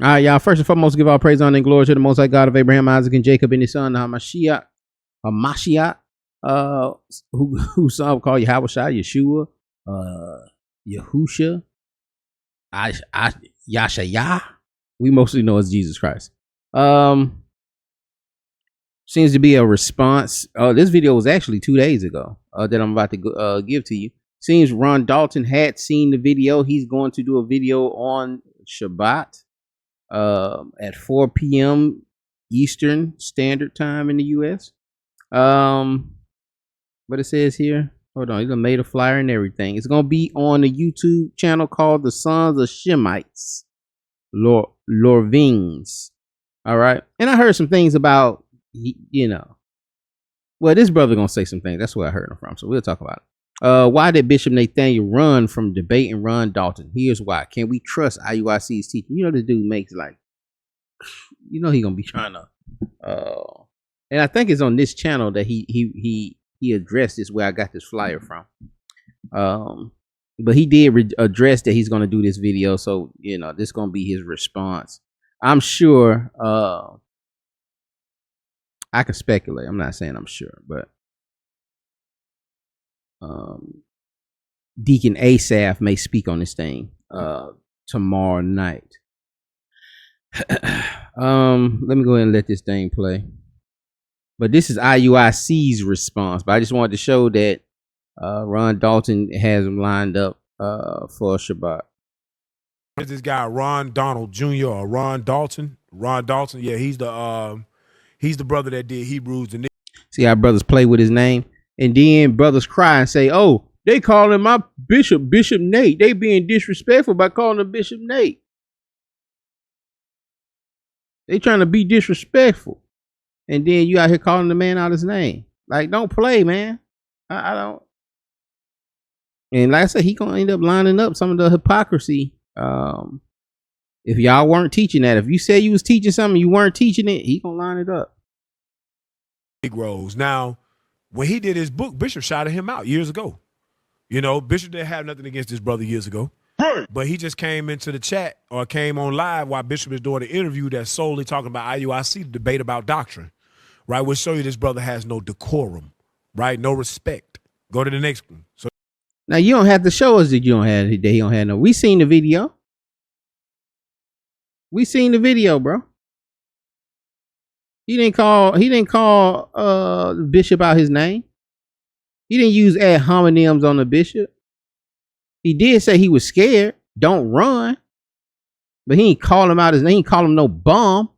All right, y'all. First and foremost, give all praise, honor, and glory to the Most High God of Abraham, Isaac, and Jacob, and his son, Hamashiach, who some call Yahweh Yeshua, Yahusha, Yashayah. We mostly know as Jesus Christ. Seems to be a response. This video was actually 2 days ago that I'm about to give to you. Seems Ron Dalton had seen the video. He's going to do a video on Shabbat at 4 p.m. Eastern Standard Time in the U.S. What it says here. Hold on, he's gonna made a flyer and everything. It's gonna be on a YouTube channel called The Sons of Shemites, Lorvings. All right, and I heard some things about, well, this brother gonna say some things. That's where I heard him from. So we'll talk about it. Why did Bishop Nathanyel run from debating Ron Dalton? Here's why. Can we trust IUIC's teaching? This dude makes like, he gonna be trying to. And I think it's on this channel that he addressed this, where I got this flyer from. But he did address that he's gonna do this video. So this is gonna be his response. I'm sure. I can speculate. I'm not saying I'm sure, but Deacon Asaph may speak on this thing tomorrow night. Let me go ahead and let this thing play. But this is IUIC's response. But I just wanted to show that Ron Dalton has him lined up for Shabbat. There's this guy Ron Donald Jr. or Ron Dalton. Ron Dalton, yeah, he's the brother that did Hebrews and. See how brothers play with his name, and then brothers cry and say, "Oh, they calling my bishop Bishop Nate. They being disrespectful by calling him Bishop Nate. They trying to be disrespectful." And then you out here calling the man out his name. Like, don't play, man. I don't. And like I said, he gonna end up lining up some of the hypocrisy. If y'all weren't teaching that, if you said you was teaching something, you weren't teaching it, he gonna line it up. Negroes. Now, when he did his book, Bishop shouted him out years ago. Bishop didn't have nothing against his brother years ago. But he just came into the chat or came on live while Bishop is doing an interview that's solely talking about IUIC, the debate about doctrine. Right, we'll show you this brother has no decorum, right? No respect. Go to the next one. So now you don't have to show us that you don't have that he don't have no. We seen the video. We seen the video, bro. He didn't call the bishop out his name. He didn't use ad hominems on the bishop. He did say he was scared. Don't run. But he ain't call him out his name. He ain't call him no bum.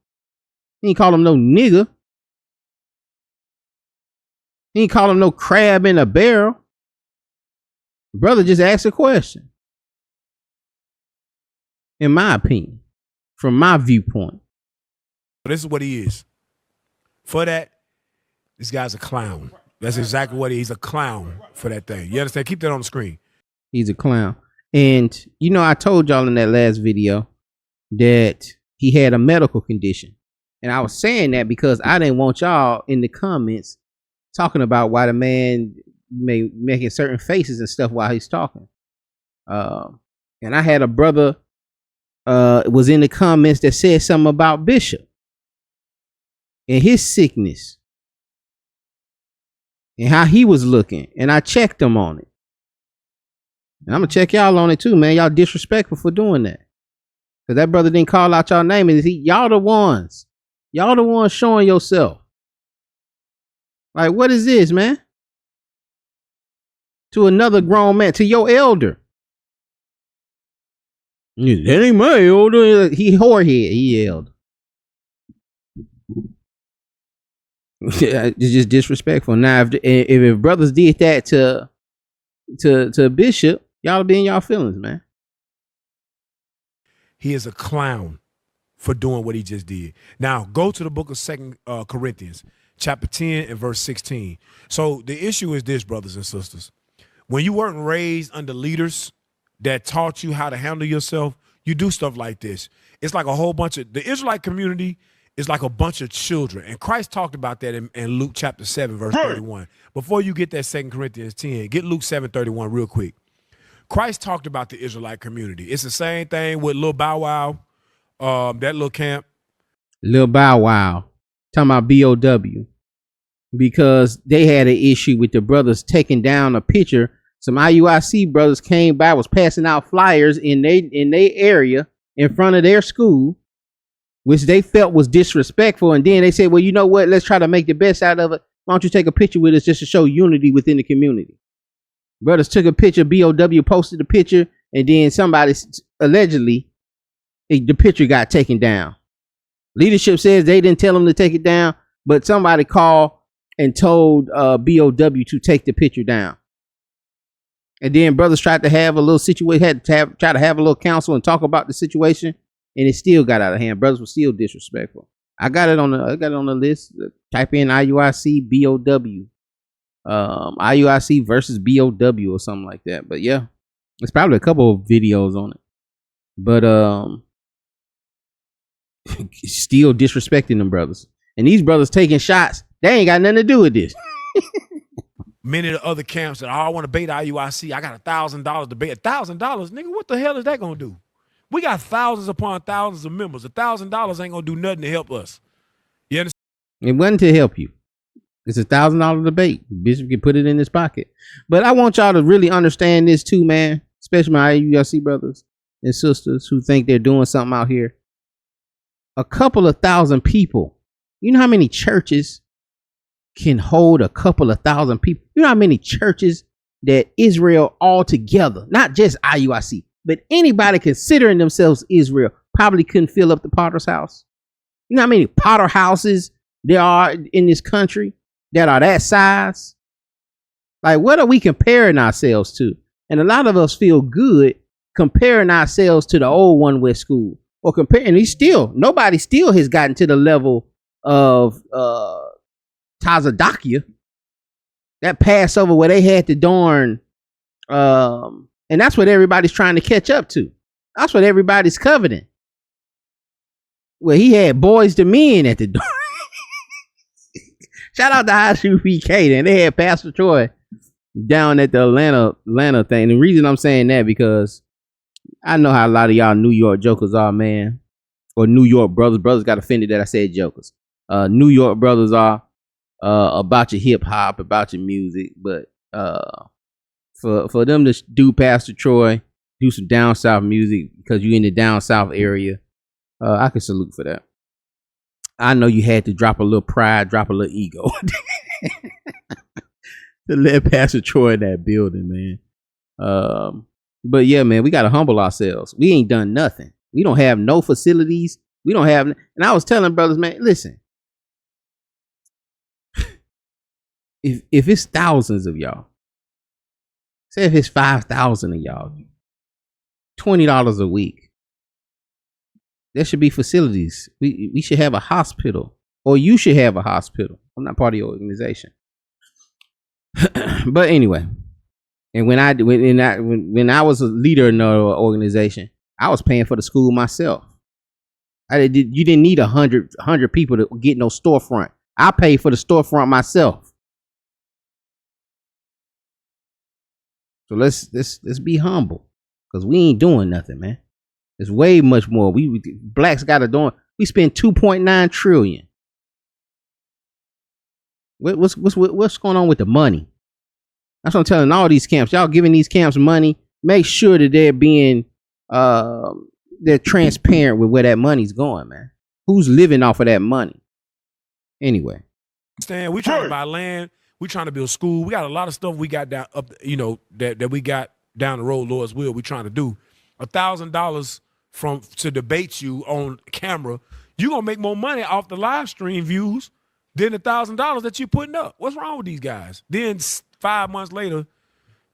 He ain't call him no nigga. He ain't call him no crab in a barrel. Brother just asked a question. In my opinion, from my viewpoint. This is what he is. For that, this guy's a clown. That's exactly what he's a clown for that thing. You understand? Keep that on the screen. He's a clown. And, I told y'all in that last video that he had a medical condition. And I was saying that because I didn't want y'all in the comments talking about why the man making certain faces and stuff while he's talking. And I had a brother was in the comments that said something about Bishop and his sickness and how he was looking. And I checked him on it. And I'm going to check y'all on it too, man. Y'all disrespectful for doing that. Because that brother didn't call out y'all name. And y'all the ones. Y'all the ones showing yourself. Like, what is this, man? To another grown man, to your elder. That ain't my elder. He whorehead. He yelled. It's just disrespectful. Now, if brothers did that to Bishop, y'all be in y'all feelings, man. He is a clown for doing what he just did. Now, go to the book of 2 Corinthians. Chapter 10 and verse 16. So the issue is this, brothers and sisters. When you weren't raised under leaders that taught you how to handle yourself, you do stuff like this. It's like a whole bunch of, the Israelite community is like a bunch of children. And Christ talked about that in Luke chapter 7, verse 31. Before you get that 2 Corinthians 10, get Luke 7:31 real quick. Christ talked about the Israelite community. It's the same thing with Lil Bow Wow, that little camp. Lil Bow Wow. Talking about BOW. Because they had an issue with the brothers taking down a picture. Some IUIC brothers came by, was passing out flyers in their area in front of their school, which they felt was disrespectful. And then they said, well, you know what? Let's try to make the best out of it. Why don't you take a picture with us just to show unity within the community? Brothers took a picture, BOW posted the picture, and then somebody allegedly, the picture got taken down. Leadership says they didn't tell them to take it down, but somebody called and told BOW to take the picture down. And then brothers tried to have a little situation, try to have a little counsel and talk about the situation, and it still got out of hand. Brothers were still disrespectful. I got it on the list. Type in IUIC BOW. IUIC versus BOW or something like that. But yeah, it's probably a couple of videos on it. But still disrespecting them brothers. And these brothers taking shots, they ain't got nothing to do with this. Many of the other camps that I want to bait IUIC, I got $1,000 to bait. $1,000, nigga, what the hell is that gonna do? We got thousands upon thousands of members. $1,000 ain't gonna do nothing to help us. You understand? It wasn't to help you. It's $1,000 debate. Bishop can put it in his pocket. But I want y'all to really understand this too, man. Especially my IUIC brothers and sisters who think they're doing something out here. A couple of thousand people. You know how many churches can hold a couple of thousand people? You know how many churches that Israel altogether, not just IUIC, but anybody considering themselves Israel, probably couldn't fill up the Potter's house? You know how many Potter houses there are in this country that are that size? Like, what are we comparing ourselves to? And a lot of us feel good comparing ourselves to the old One West School, or comparing. Nobody still has gotten to the level of Tazadakia, that Passover where they had the darn, and that's what everybody's trying to catch up to. That's what everybody's coveting. Well, he had boys to men at the door. Shout out to IUIC, and they had Pastor Troy down at the Atlanta thing. The reason I'm saying that because I know how a lot of y'all New York jokers are, man, or New York brothers. Brothers got offended that I said jokers. New York brothers are about your hip hop, about your music, but for them to do Pastor Troy, do some down south music because you in the down south area, I can salute for that. I know you had to drop a little pride, drop a little ego to let Pastor Troy in that building, man. But yeah, man, we got to humble ourselves. We ain't done nothing. We don't have no facilities. We don't have, and I was telling brothers, man, listen, if it's thousands of y'all, say if it's 5,000 of y'all, $20 a week, there should be facilities. We should have a hospital, or you should have a hospital. I'm not part of your organization. But anyway, and when I was a leader in the organization, I was paying for the school myself. You didn't need 100 people to get no storefront. I paid for the storefront myself. So let's be humble, because we ain't doing nothing, man. It's way much more. Blacks got to do. We spend 2.9 trillion. What's going on with the money? That's what I'm telling all these camps. Y'all giving these camps money. Make sure that they're being they're transparent with where that money's going, man. Who's living off of that money? Anyway, Stan, we trying to buy land. We trying to build school. We got a lot of stuff we got down up, that we got down the road. Lord's will. We trying to do. $1,000 to debate you on camera, you gonna make more money off the live stream views than $1,000 that you putting up. What's wrong with these guys? Then 5 months later,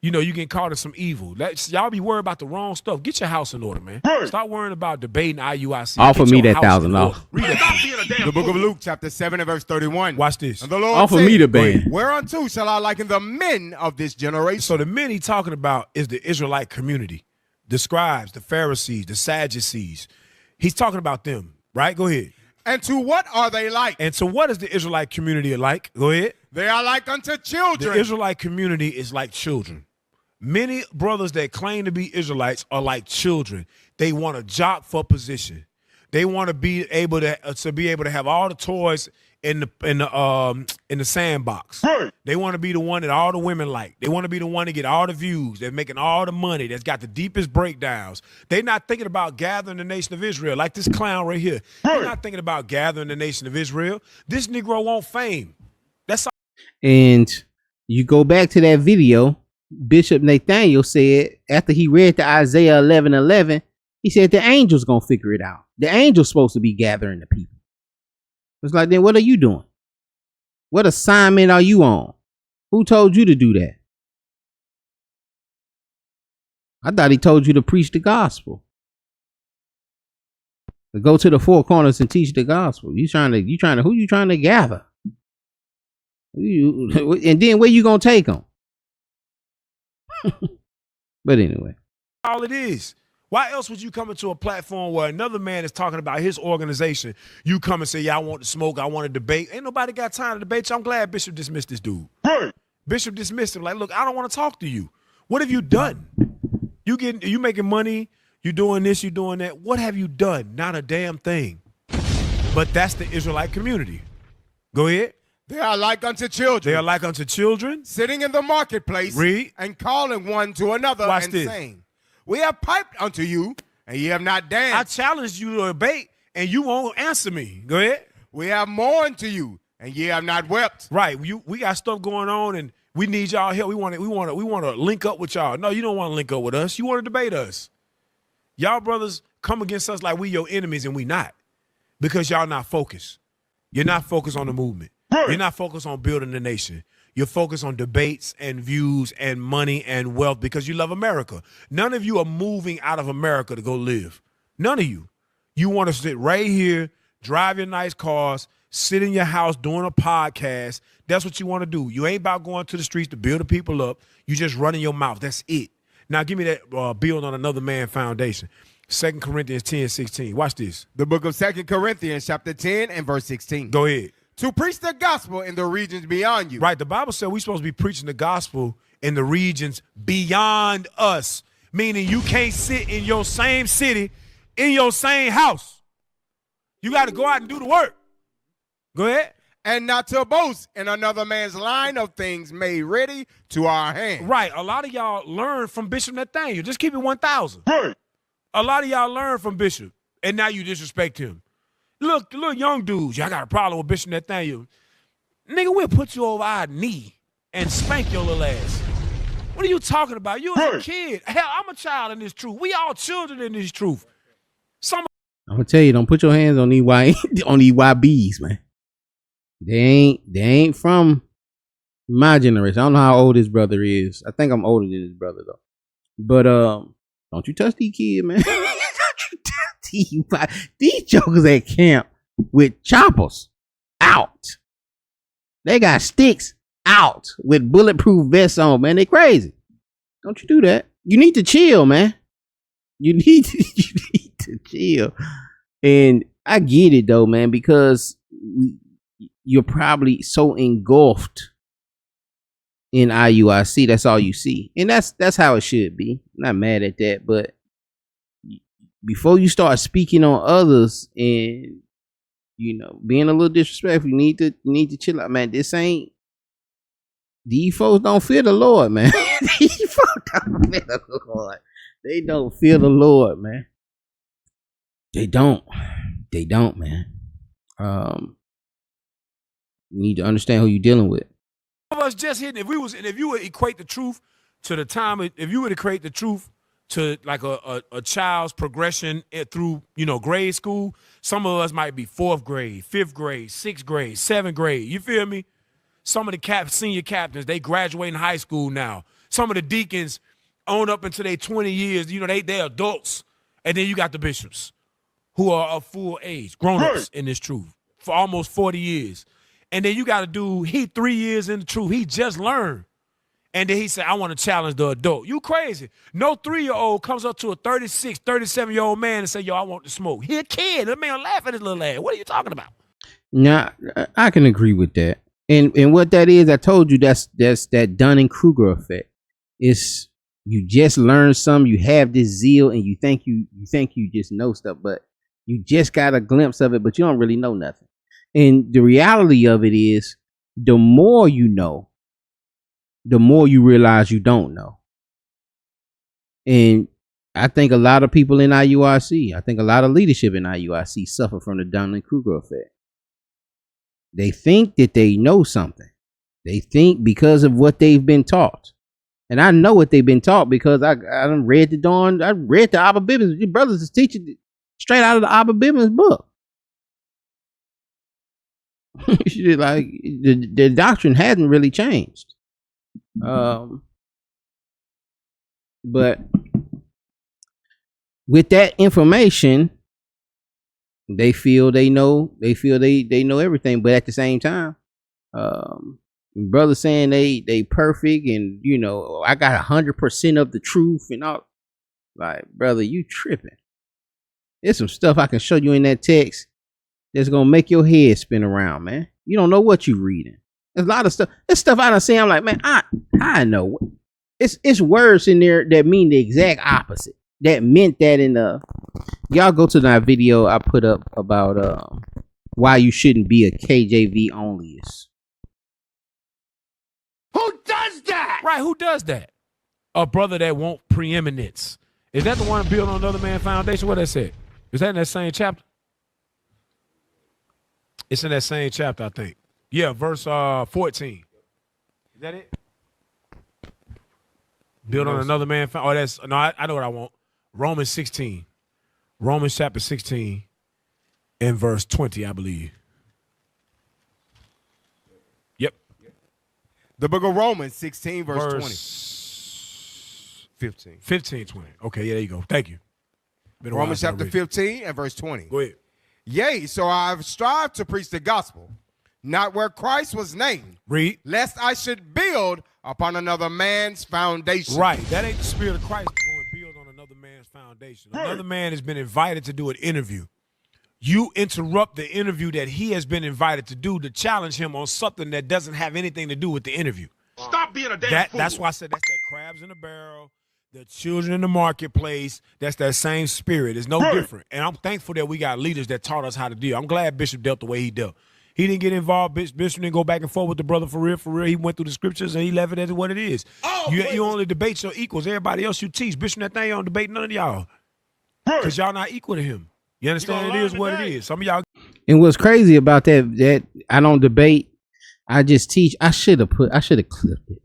you get caught in some evil. Y'all be worried about the wrong stuff. Get your house in order, man. Stop worrying about debating IUIC. Offer me that $1,000. Read that. The book of Luke, chapter 7 and verse 31. Watch this. And the Lord Offer said, me the band. Whereunto shall I liken the men of this generation? So the men he talking about is the Israelite community. The scribes, the Pharisees, the Sadducees. He's talking about them, right? Go ahead. And to what are they like? And so what is the Israelite community like? Go ahead. They are like unto children. The Israelite community is like children. Many brothers that claim to be Israelites are like children. They want to jock for position. They want to be able to have all the toys in the sandbox. Right. They want to be the one that all the women like. They want to be the one to get all the views. They're making all the money. That's got the deepest breakdowns. They're not thinking about gathering the nation of Israel like this clown right here. Right. They're not thinking about gathering the nation of Israel. This Negro want fame. That's all. And you go back to that video. Bishop Nathanyel said after he read the Isaiah 11:11, he said the angel's gonna figure it out. The angel's supposed to be gathering the people. It's like, then what are you doing? What assignment are you on? Who told you to do that? I thought he told you to preach the gospel. To go to the four corners and teach the gospel. Who you trying to gather? And then where you gonna take them? But anyway, all it is. Why else would you come into a platform where another man is talking about his organization? You come and say, yeah, I want to smoke. I want to debate. Ain't nobody got time to debate you. I'm glad Bishop dismissed this dude. Right. Bishop dismissed him. Like, look, I don't want to talk to you. What have you done? You making money. You doing this. You doing that. What have you done? Not a damn thing. But that's the Israelite community. Go ahead. They are like unto children. They are like unto children. Sitting in the marketplace. Read. And calling one to another. Watch and this. Saying, we have piped unto you, and ye have not danced. I challenged you to debate, and you won't answer me. Go ahead. We have mourned to you, and ye have not wept. Right. We got stuff going on, and we need y'all help. We want to link up with y'all. No, you don't want to link up with us. You want to debate us. Y'all brothers come against us like we your enemies, and we not, because y'all not focused. You're not focused on the movement. You're not focused on building the nation. You're focused on debates and views and money and wealth because you love America. None of you are moving out of America to go live. None of you. You want to sit right here, drive your nice cars, sit in your house doing a podcast. That's what you want to do. You ain't about going to the streets to build the people up. You just running your mouth. That's it. Now give me that build on another man foundation. 2 Corinthians 10:16. Watch this. The book of 2 Corinthians chapter 10 and verse 16. Go ahead. To preach the gospel in the regions beyond you. Right. The Bible said we're supposed to be preaching the gospel in the regions beyond us, meaning you can't sit in your same city, in your same house. You got to go out and do the work. Go ahead. And not to boast in another man's line of things made ready to our hand. Right. A lot of y'all learn from Bishop Nathanyel. Just keep it 1,000. Right. A lot of y'all learn from Bishop, and now you disrespect him. Look, little young dudes, y'all got a problem with Bishop Nathanyel. Nigga, we'll put you over our knee and spank your little ass. What are you talking about? You was a kid. Hell, I'm a child in this truth. We all children in this truth. I'm gonna tell you, don't put your hands on these YBs, man. They ain't from my generation. I don't know how old his brother is. I think I'm older than his brother though. But don't you touch these kids, man. These jokers at camp with choppers out. They got sticks out with bulletproof vests on, man. They crazy. Don't you do that. You need to chill, man. You need to chill. And I get it though, man, because you're probably so engulfed in IUIC. That's all you see. And that's how it should be. I'm not mad at that, but before you start speaking on others and being a little disrespectful, you need to chill out, man. These folks don't fear the Lord, man. These folks don't fear the Lord. They don't fear the Lord, man. They don't, man. You need to understand who you're dealing with. Of us just hitting. If you would equate the truth to the time, if you would equate the truth to like a child's progression through, grade school, some of us might be 4th grade, 5th grade, 6th grade, 7th grade. You feel me? Some of the senior captains, they graduating high school now. Some of the deacons own up into their 20 years. They're adults. And then you got the bishops who are of full age, grown-ups in this truth for almost 40 years. And then you got a dude, he 3 years in the truth. He just learned. And then he said, I want to challenge the adult. You crazy. No 3-year-old comes up to a 36, 37-year-old man and say, yo, I want to smoke. He a kid. That man laugh at his little ass. What are you talking about? Nah, I can agree with that. And what that is, I told you, that's that Dunning-Kruger effect. It's you just learn something, you have this zeal, and you think you just know stuff, but You just got a glimpse of it, but you don't really know nothing. And the reality of it is, the more you know, the more you realize you don't know. And I think a lot of people in IUIC, I think a lot of leadership in IUIC suffer from the Dunning-Kruger effect. They think that they know something. They think because of what they've been taught. And I know what they've been taught because I read the Abba Bivens. Your brothers is teaching straight out of the Abba Bivens book. Like the doctrine hasn't really changed. But with that information, they feel they know everything. But at the same time, brothers saying they perfect and I got 100% of the truth and all. Like, brother, you tripping. There's some stuff I can show you in that text that's gonna make your head spin around, man. You don't know what you reading. There's a lot of stuff. There's stuff I done seen. I'm like, man, I know. It's words in there that mean the exact opposite. That meant that in the y'all go to that video I put up about why you shouldn't be a KJV onlyist. Who does that? Right, who does that? A brother that want preeminence. Is that the one built on another man's foundation? What that said? Is that in that same chapter? It's in that same chapter, I think. Yeah, verse 14. Is that it? Built on another man's foundation. Oh, that's no. I know what I want. Romans 16. Romans chapter 16 and verse 20, I believe. Yep. The book of Romans 16, verse 20. 15, 20. Okay, yeah, there you go. Thank you. Romans chapter 15 and verse 20. Go ahead. Yea, so I've strived to preach the gospel, not where Christ was named. Read. Lest I should build upon another man's foundation. Right. That ain't the spirit of Christ going to build on another man's foundation. Another man has been invited to do an interview. You interrupt the interview that he has been invited to do to challenge him on something that doesn't have anything to do with the interview. Stop being a damn fool. That's why I said that's that crabs in the barrel, the children in the marketplace. That's that same spirit. It's no different. And I'm thankful that we got leaders that taught us how to deal. I'm glad Bishop dealt the way he dealt. He didn't get involved. Bishop didn't go back and forth with the brother for real. For real, he went through the scriptures and he left it as what it is. You only debate your equals. Everybody else you teach. Bishop Nathanyel don't debate none of y'all because y'all not equal to him. You understand? It is what it is. Some of y'all. And what's crazy about that I don't debate. I just teach. I should have clipped it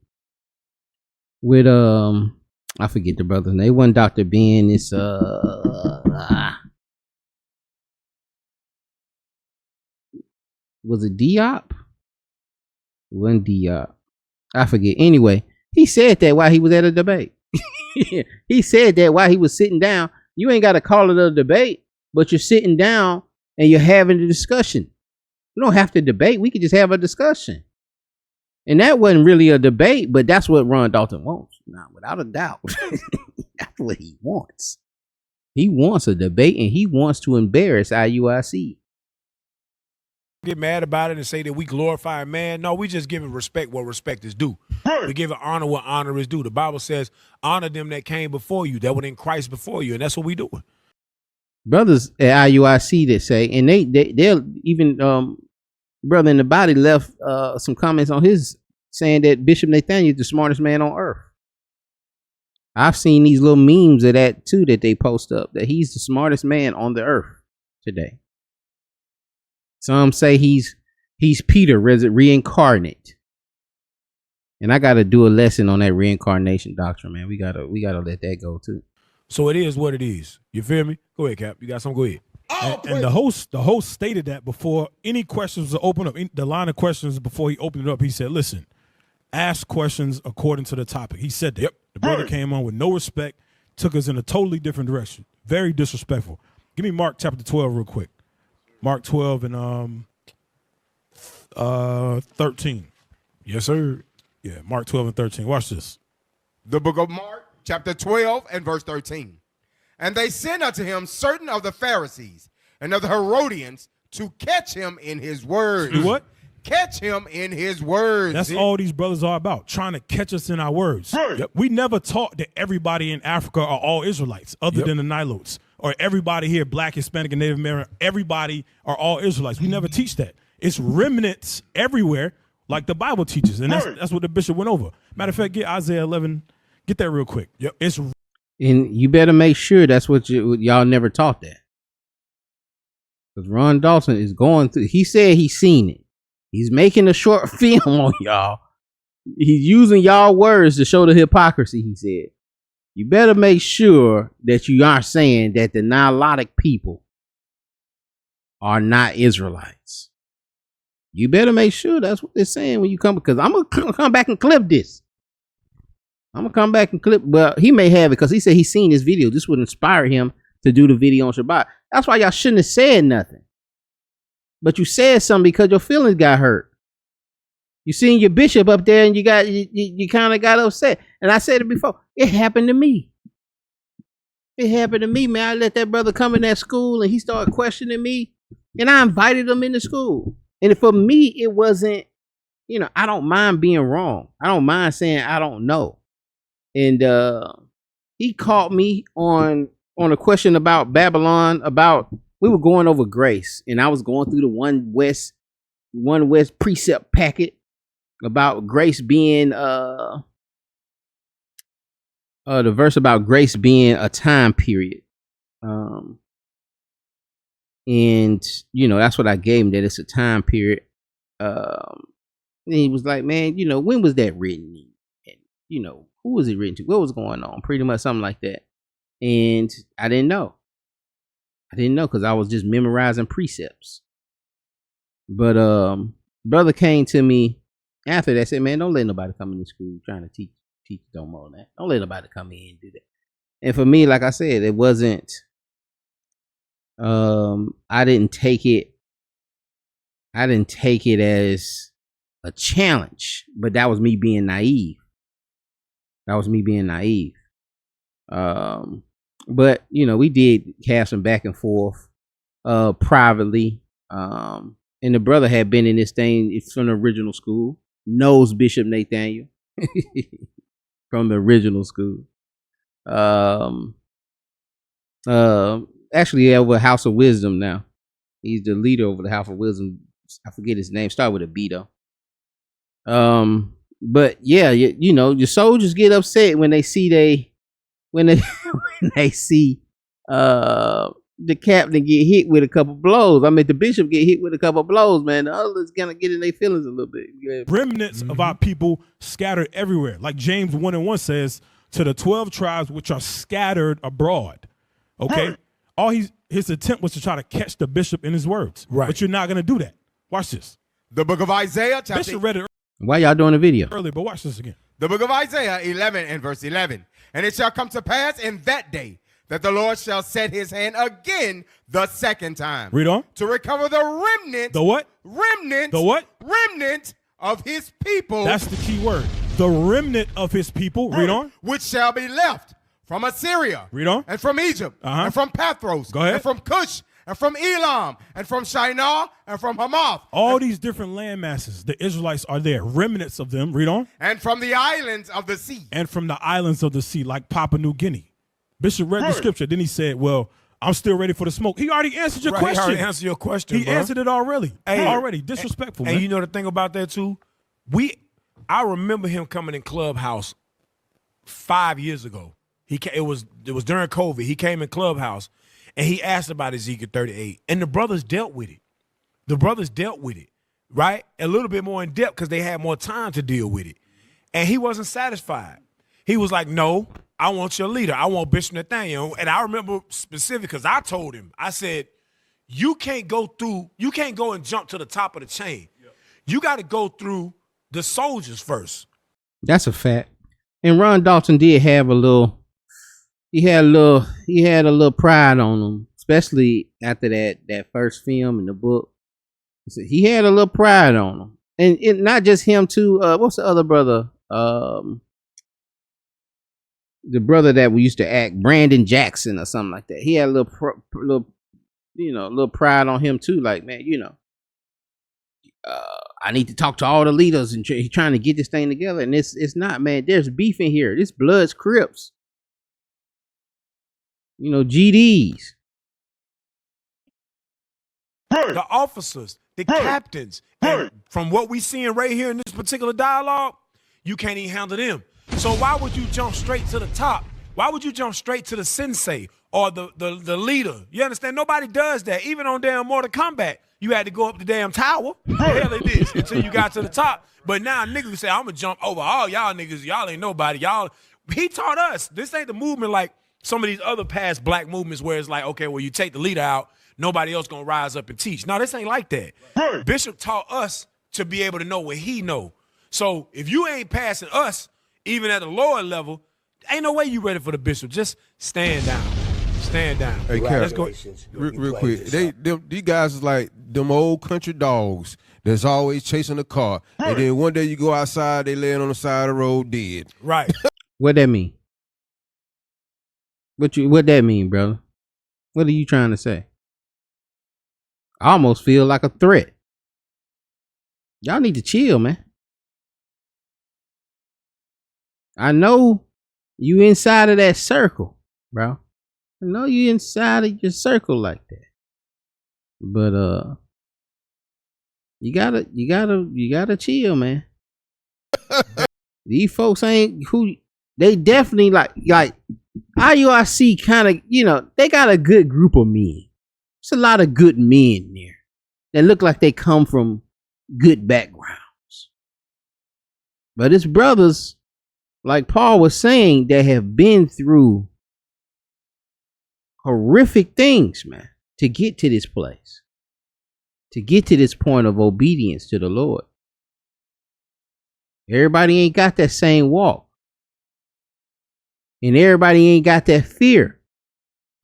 with I forget the brother's name. It wasn't Dr. Ben. It's was it Diop? It wasn't Diop. I forget. Anyway, he said that while he was at a debate. He said that while he was sitting down. You ain't got to call it a debate, but you're sitting down and you're having a discussion. We don't have to debate. We could just have a discussion. And that wasn't really a debate, but that's what Ron Dalton wants. Now, without a doubt, that's what he wants. He wants a debate and he wants to embarrass IUIC. Get mad about it and say that we glorify man. No, we just giving respect where respect is due. We giving honor what honor is due. The Bible says, honor them that came before you, that were in Christ before you, and that's what we doing. Brothers at IUIC that say, and they'll even brother in the body left some comments on his saying that Bishop Nathanyel is the smartest man on earth. I've seen these little memes of that too that they post up, that he's the smartest man on the earth today. Some say he's Peter reincarnate. And I gotta do a lesson on that reincarnation doctrine, man. We gotta let that go too. So it is what it is. You feel me? Go ahead, Cap. You got something? Go ahead. And the host stated that before any questions were opened up, the line of questions before he opened it up, he said, listen, ask questions according to the topic. He said that. Yep. The brother came on with no respect, took us in a totally different direction. Very disrespectful. Give me Mark chapter 12 real quick. Mark 12 and 13. Yes, sir. Yeah, Mark 12 and 13. Watch this. The book of Mark, chapter 12 and verse 13. And they sent unto him certain of the Pharisees and of the Herodians to catch him in his words. Do what? Catch him in his words. That's all these brothers are about, trying to catch us in our words. Yep. We never taught that everybody in Africa are all Israelites other than the Nilotes or everybody here, black, Hispanic, and Native American, everybody are all Israelites. We never teach that. It's remnants everywhere, like the Bible teaches, and that's what the bishop went over. Matter of fact, get Isaiah 11, get that real quick. Yep. And you better make sure that's what y'all never taught that. Because Ron Dalton is going through. He said he's seen it. He's making a short film on y'all. He's using y'all words to show the hypocrisy, he said. You better make sure that you aren't saying that the Nilotic people are not Israelites. You better make sure that's what they're saying when you come, because I'm going to come back and clip this. I'm going to come back and clip. Well, he may have it because he said he's seen this video. This would inspire him to do the video on Shabbat. That's why y'all shouldn't have said nothing. But you said something because your feelings got hurt. You seen your bishop up there and you kind of got upset. And I said it before. It happened to me. It happened to me, man. I let that brother come in that school and he started questioning me. And I invited him into school. And for me, it wasn't, I don't mind being wrong. I don't mind saying I don't know. And he caught me on a question about Babylon, we were going over grace. And I was going through the one West precept packet about grace being the verse about grace being a time period. And that's what I gave him, that it's a time period. And he was like, man, when was that written? And who was it written to? What was going on? Pretty much something like that. And I didn't know because I was just memorizing precepts. But brother came to me after that, said, man, don't let nobody come into school trying to teach Domo on that. Don't let nobody come in and do that. And for me, like I said, it wasn't, I didn't take it as a challenge, but that was me being naive. But we did have some back and forth privately. And the brother had been in this thing. It's from the original school. Knows Bishop Nathanyel from the original school. Actually over House of Wisdom now. He's the leader over the House of Wisdom. I forget his name. Start with a B though. But yeah, your soldiers get upset when they see when they see the captain get hit with a couple blows. I mean, the bishop get hit with a couple blows, man. The others gonna get in their feelings a little bit. Yeah. Remnants of our people scattered everywhere. Like James 1:1 says, to the 12 tribes which are scattered abroad. Okay? All his attempt was to try to catch the bishop in his words. Right. But you're not gonna do that. Watch this. The book of Isaiah, chapter... Bishop read it Why y'all doing a video? earlier, but watch this again. The book of Isaiah 11 and verse 11. And it shall come to pass in that day that the Lord shall set his hand again the second time. Read on. To recover the remnant. The what? Remnant. The what? Remnant of his people. That's the key word. The remnant of his people. Read on. Which shall be left from Assyria. Read on. And from Egypt. And from Pathros. Go ahead. And from Cush. And from Elam. And from Shinar. And from Hamath. All these different land masses, the Israelites are there. Remnants of them. Read on. And from the islands of the sea. And from the islands of the sea, like Papua New Guinea. Bishop read the scripture. Then he said, well, I'm still ready for the smoke. He already answered your question. He already answered your question, He answered it already. Already. Disrespectful, man. And you know the thing about that, too? I remember him coming in Clubhouse 5 years ago. It was during COVID. He came in Clubhouse, and he asked about Ezekiel 38. And the brothers dealt with it. Right? A little bit more in depth because they had more time to deal with it. And he wasn't satisfied. He was like, no, I want your leader. I want Bishop Nathanyel. And I remember specifically because I told him, I said, you can't go and jump to the top of the chain. Yep. You got to go through the soldiers first. That's a fact. And Ron Dalton did have he had a little pride on him, especially after that first film in the book. He had a little pride on him. And it, not just him too. What's the other brother? The brother that we used to act, Brandon Jackson or something like that. He had a little pride on him too. Like, man, I need to talk to all the leaders and he's trying to get this thing together. And it's not, man. There's beef in here. This Blood's Crips. GDs. The officers, the captains, and from what we seeing right here in this particular dialogue, you can't even handle them. So why would you jump straight to the top? Why would you jump straight to the sensei or the leader? You understand? Nobody does that. Even on damn Mortal Kombat, you had to go up the damn tower. The hell it is until you got to the top. But now niggas say, I'm gonna jump over all y'all niggas. Y'all ain't nobody. He taught us. This ain't the movement like some of these other past black movements where it's like, okay, well, you take the leader out, nobody else gonna rise up and teach. No, this ain't like that. Bishop taught us to be able to know what he know. So if you ain't passing us, even at a lower level, ain't no way you ready for the bishop. Just stand down. Stand down. Hey, Cal, let's go. Real quick. These guys is like them old country dogs that's always chasing the car. And then one day you go outside, they laying on the side of the road dead. Right. What that mean? What that mean, brother? What are you trying to say? I almost feel like a threat. Y'all need to chill, man. I know you inside of that circle, bro. I know you inside of your circle like that. But you gotta chill, man. These folks ain't who they definitely like IUIC kind of, they got a good group of men. There's a lot of good men there that look like they come from good backgrounds. But it's brothers, like Paul was saying, that have been through horrific things, man, to get to this place, to get to this point of obedience to the Lord. Everybody ain't got that same walk. And everybody ain't got that fear.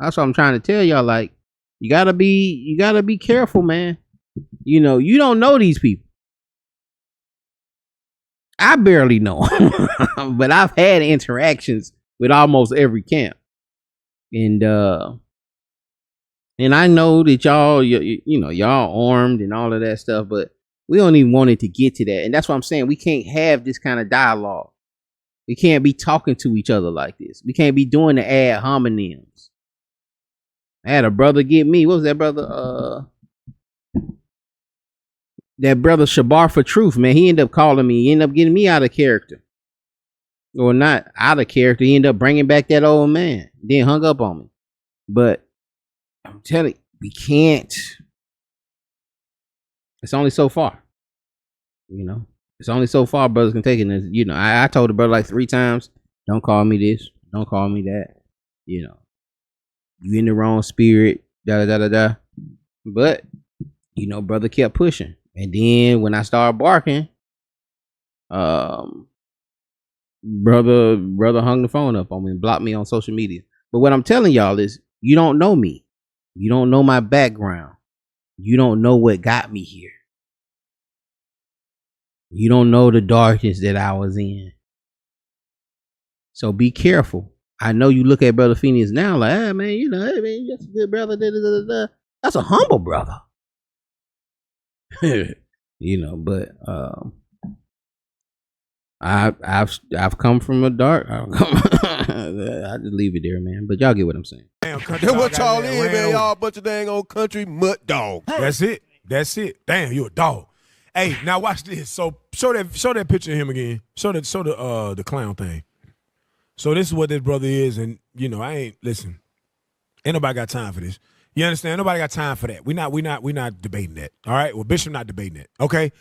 That's what I'm trying to tell y'all. Like, you gotta be careful, man. You don't know these people. I barely know them, but I've had interactions with almost every camp. And I know that y'all armed and all of that stuff, but we don't even want it to get to that. And that's what I'm saying. We can't have this kind of dialogue. We can't be talking to each other like this. We can't be doing the ad hominems. I had a brother get me. What was that brother? That brother Shabar for Truth, man. He ended up calling me. He ended up getting me out of character. Or not out of character. He ended up bringing back that old man. Then hung up on me. But I'm telling you, we can't. It's only so far. It's only so far brothers can take it. And, I told the brother like 3 times, don't call me this. Don't call me that. You in the wrong spirit. Da. But, brother kept pushing. And then when I started barking, brother hung the phone up on me and blocked me on social media. But what I'm telling y'all is, you don't know me. You don't know my background. You don't know what got me here. You don't know the darkness that I was in. So be careful. I know you look at Brother Phineas now like, hey man, that's a good brother. That's a humble brother. But I've come from a dark. I just leave it there, man. But y'all get what I'm saying. Damn, country what y'all in, man? Y'all a bunch of dang old country mutt dogs. That's it. Damn, you a dog. Hey, now watch this. So show that picture of him again. Show the clown thing. So this is what this brother is, and ain't nobody got time for this. You understand? Nobody got time for that. We not debating that. All right. Well, Bishop not debating that. Okay.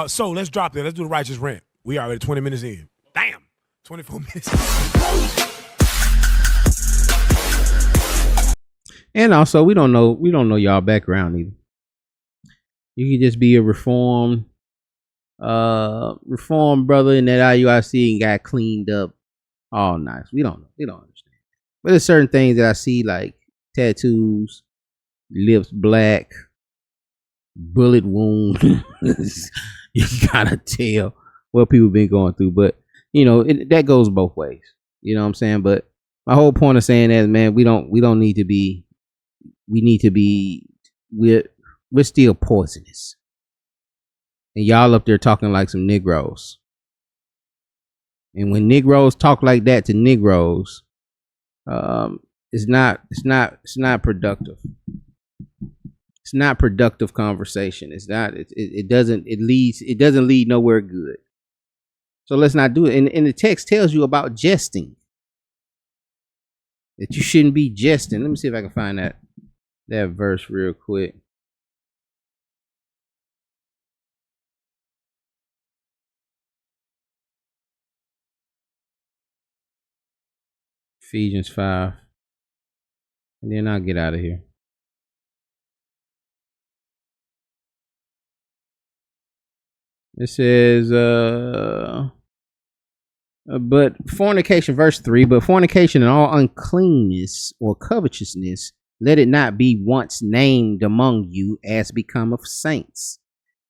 So let's drop that. Let's do the righteous rant. We already 20 minutes in. Damn. 24 minutes. And also, we don't know y'all background either. You could just be a reformed brother in that IUIC and got cleaned up all nice. We don't understand. But there's certain things that I see, like tattoos, lips black, bullet wound. You gotta tell what people been going through. But that goes both ways. You know what I'm saying? But my whole point of saying that, man, we don't need to be. We need to be. We're still poisonous. And y'all up there talking like some Negroes. And when Negroes talk like that to Negroes, it's not productive. It's not productive conversation. It's not. It doesn't lead nowhere good. So let's not do it. And the text tells you about jesting. That you shouldn't be jesting. Let me see if I can find that verse real quick. Ephesians 5. And then I'll get out of here. It says, but fornication, verse 3, but fornication and all uncleanness or covetousness, let it not be once named among you as become of saints,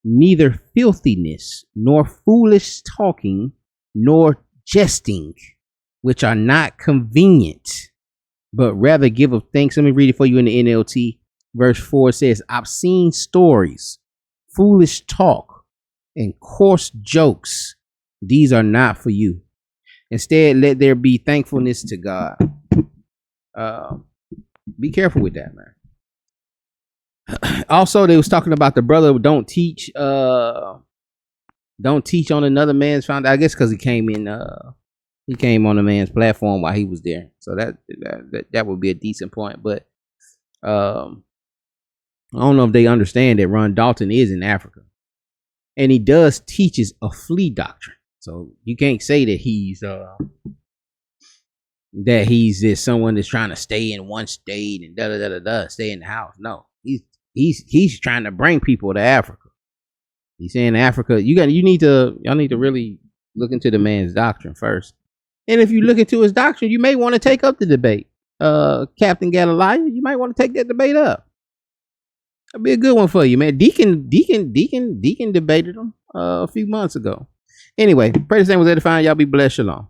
neither filthiness, nor foolish talking, nor jesting, which are not convenient, but rather give of thanks. Let me read it for you in the NLT. Verse 4 says, obscene stories, foolish talk, and coarse jokes, these are not for you. Instead, let there be thankfulness to God. Be careful with that, man. Also, they was talking about the brother don't teach on another man's foundation. I guess because he came on a man's platform while he was there. So that would be a decent point. But I don't know if they understand that Ron Dalton is in Africa, and he does teaches a flea doctrine. So you can't say that he's just someone that's trying to stay in one state and stay in the house. No, he's trying to bring people to Africa. He's saying Africa, y'all need to really look into the man's doctrine first. And if you look into his doctrine, you may want to take up the debate. Captain Gedalia, you might want to take that debate up. That'd be a good one for you, man. Deacon debated him a few months ago. Anyway, pray this thing was edifying. Y'all be blessed. Shalom.